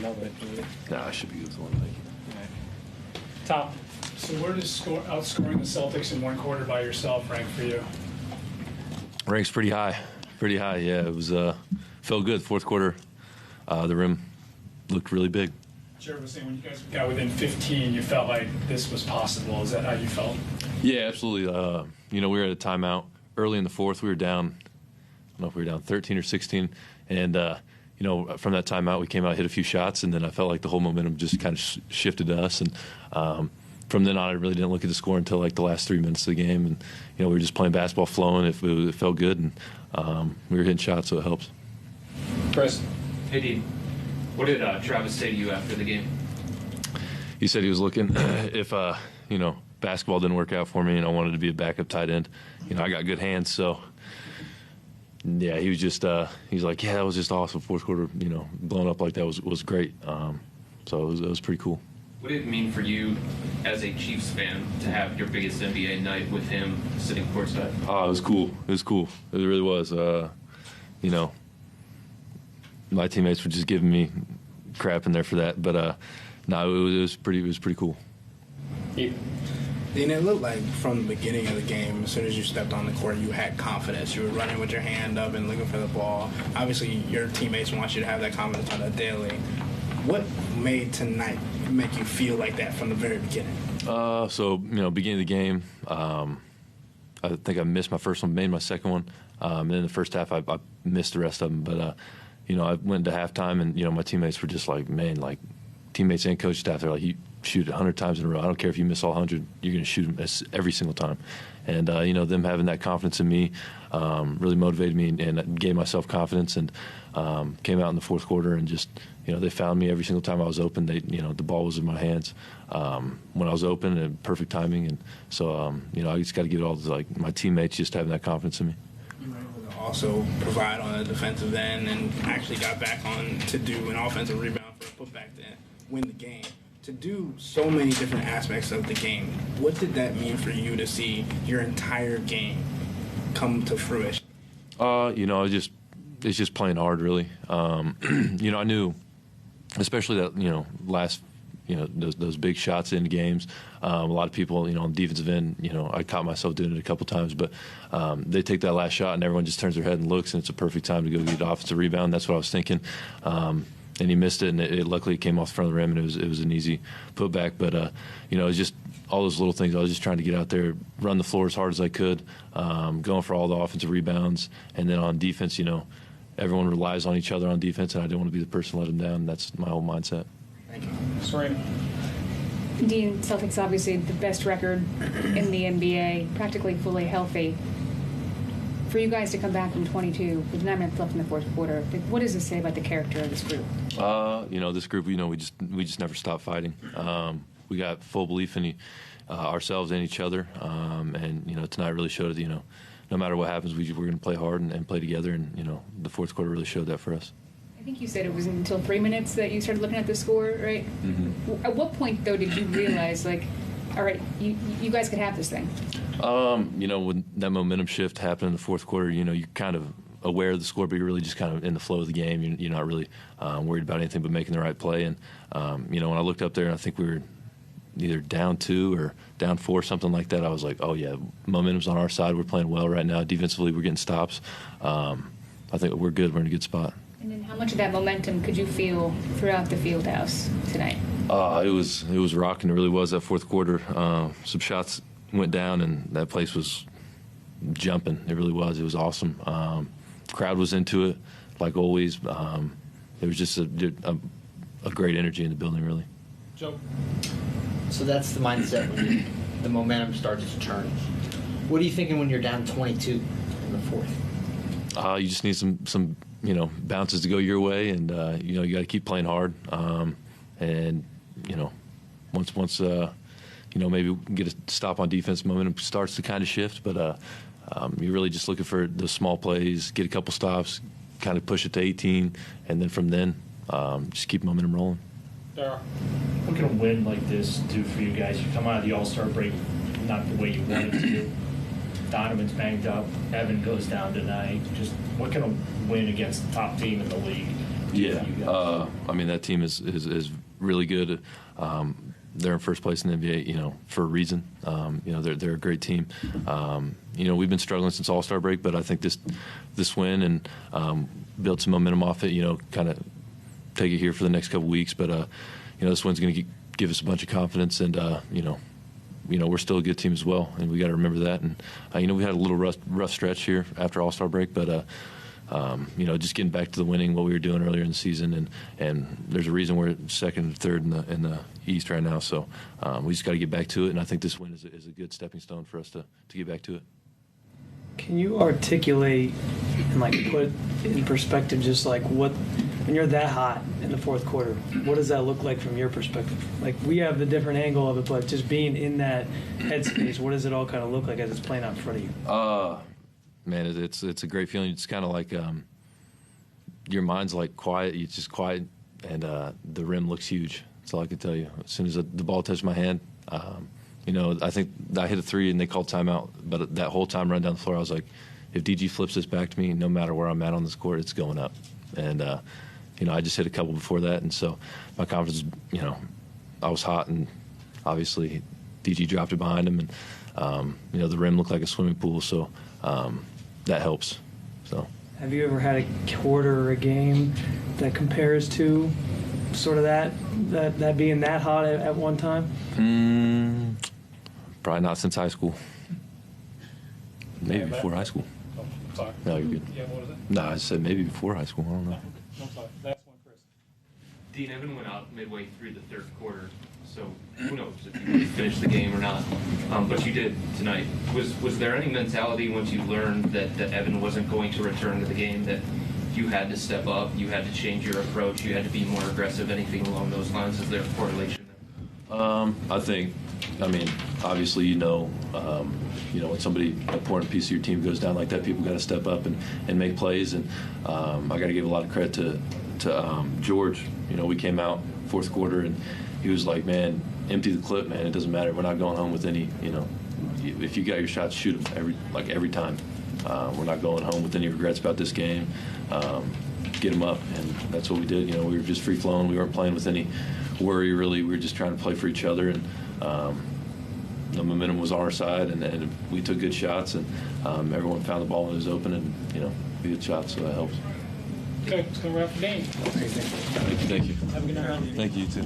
know, but Nah, I should be with one. Thank you. Tom, so where does outscoring the Celtics in one quarter by yourself rank for you? Ranks pretty high. Pretty high, yeah. It was felt good. Fourth quarter, the rim looked really big. Jared was saying when you guys got within 15, you felt like this was possible. Is that how you felt? Yeah, absolutely. We were at a timeout early in the fourth. We were down, I don't know if we were down 13 or 16. And, from that timeout, we came out, hit a few shots, and then I felt like the whole momentum just kind of shifted to us. And from then on, I really didn't look at the score until like the last 3 minutes of the game. And, we were just playing basketball, flowing. It felt good, and we were hitting shots, so it helps. Chris. Hey, Dean. What did Travis say to you after the game? He said he was looking if, basketball didn't work out for me and I wanted to be a backup tight end. I got good hands, so yeah, he was just he's like, yeah, that was just awesome. Fourth quarter, blowing up like that was great. So it was pretty cool. What did it mean for you as a Chiefs fan to have your biggest NBA night with him sitting courtside? Oh, it was cool. It was cool. It really was. My teammates were just giving me crap in there for that, but no, it was pretty cool. Dean, it looked like from the beginning of the game, as soon as you stepped on the court, you had confidence. You were running with your hand up and looking for the ball. Obviously, your teammates want you to have that confidence on a daily. What made tonight make you feel like that from the very beginning? Beginning of the game, I think I missed my first one, made my second one. And in the first half, I missed the rest of them. But, I went to halftime, and, my teammates were just like, man, like, teammates and coach staff, they're like, you shoot 100 times in a row. I don't care if you miss all 100, you're going to shoot them every single time. And, them having that confidence in me really motivated me and gave myself confidence, and came out in the fourth quarter and just, they found me every single time I was open. They, the ball was in my hands when I was open, and perfect timing. And so, I just got to give it all to, like, my teammates just having that confidence in me. You were able to also provide on the defensive end and actually got back on to do an offensive rebound for a putback to win the game. To do so many different aspects of the game, what did that mean for you to see your entire game come to fruition? It's just playing hard, really. I knew, especially that, last, those big shots in games. A lot of people, on the defensive end, I caught myself doing it a couple times, but they take that last shot and everyone just turns their head and looks, and it's a perfect time to go get the offensive rebound. That's what I was thinking. And he missed it, and it luckily came off the front of the rim, and it was an easy putback. But it was just all those little things. I was just trying to get out there, run the floor as hard as I could, going for all the offensive rebounds, and then on defense, everyone relies on each other on defense, and I didn't want to be the person to let them down. And that's my whole mindset. Thank you. Sorry. Dean, Celtics obviously the best record in the NBA, practically fully healthy. For you guys to come back from 22 with 9 minutes left in the fourth quarter, what does this say about the character of this group? This group, we just never stop fighting. We got full belief in ourselves and each other, and tonight really showed it. No matter what happens, we're going to play hard and play together, and the fourth quarter really showed that for us. I think you said it was until 3 minutes that you started looking at the score, right? Mm-hmm. At what point though did you realize, like, all right, you guys could have this thing? When that momentum shift happened in the fourth quarter, you're kind of aware of the score, but you're really just kind of in the flow of the game. You're not really worried about anything but making the right play. And, when I looked up there, and I think we were either down 2 or down 4, something like that, I was like, oh, yeah, momentum's on our side. We're playing well right now. Defensively, we're getting stops. I think we're good. We're in a good spot. And then how much of that momentum could you feel throughout the field house tonight? It was rocking. It really was that fourth quarter. Some shots went down, and that place was jumping. It really was. It was awesome. Crowd was into it, like always. It was just a great energy in the building, really. Joe. So that's the mindset when the momentum starts to turn. What are you thinking when you're down 22 in the fourth? You just need some bounces to go your way, and you got to keep playing hard. And once maybe get a stop on defense, momentum starts to kind of shift. But you're really just looking for those small plays, get a couple stops, kind of push it to 18, and then from then just keep momentum rolling. What can a win like this do for you guys? You come out of the All-Star break not the way you wanted to do. Donovan's banged up. Evan goes down tonight. Just what can a win against the top team in the league Yeah, you guys? I mean that team is really good. They're in first place in the NBA, for a reason. They're a great team. We've been struggling since All-Star break, but I think this win and build some momentum off it. Kind of take it here for the next couple weeks. But this win's going to give us a bunch of confidence, and we're still a good team as well, and we got to remember that. And we had a little rough stretch here after All-Star break, but. Just getting back to the winning, what we were doing earlier in the season, and there's a reason we're second and third in the East right now. So we just got to get back to it, and I think this win is a good stepping stone for us to get back to it. Can you articulate and put in perspective just when you're that hot in the fourth quarter, what does that look like from your perspective? We have the different angle of it, but just being in that headspace, what does it all kind of look like as it's playing out in front of you? Man, it's a great feeling. It's kind of like your mind's quiet. You're just quiet, and the rim looks huge. That's all I can tell you. As soon as the ball touched my hand, I think I hit a three and they called timeout. But that whole time running down the floor, I was like, if DG flips this back to me, no matter where I'm at on this court, it's going up. And I just hit a couple before that, and so my confidence, I was hot, and obviously DG dropped it behind him, and the rim looked like a swimming pool. So. That helps. So. Have you ever had a quarter or a game that compares to sort of that being that hot at one time? Probably not since high school. Maybe before high school. Oh, sorry. No, you're good. Yeah, what was it? No, I said maybe before high school. I don't know. I'm sorry. That's one, Chris. Dean, Evan went out midway through the third quarter, so who knows if you would finish the game or not. But you did tonight. Was there any mentality once you learned that Evan wasn't going to return to the game that you had to step up, you had to change your approach, you had to be more aggressive, anything along those lines? Is there a correlation there? Obviously, when somebody, an important piece of your team goes down like that, people got to step up and make plays. And I got to give a lot of credit to George. We came out fourth quarter, and he was like, man, empty the clip, man. It doesn't matter. We're not going home with any, if you got your shots, shoot them every time. We're not going home with any regrets about this game. Get them up, and that's what we did. We were just free-flowing. We weren't playing with any worry, really. We were just trying to play for each other, and the momentum was on our side, and we took good shots, and everyone found the ball when it was open, and, we good shots, so that helps. Okay, it's going to wrap the game. Thank you. Have a good night. Thank you, you too.